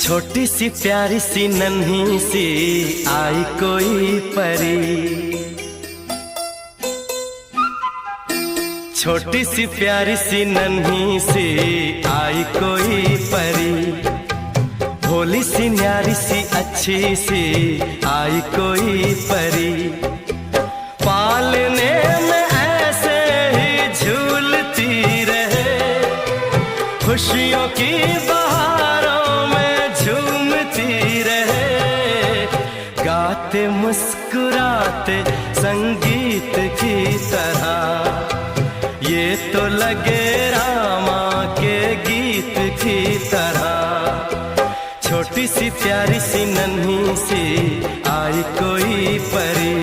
छोटी सी प्यारी सी नन्ही सी आई कोई परी। छोटी सी प्यारी सी नन्ही सी आई कोई परी। भोली सी न्यारी सी अच्छी सी आई कोई परी। पालने में ऐसे ही झूलती रहे, खुशियों की बहारों में झूमती रहे। गाते मुस्कुराते संगीत की तरह, ये तो लगे रामा के गीत की तरह। छोटी सी प्यारी सी नन्ही सी आई कोई परी।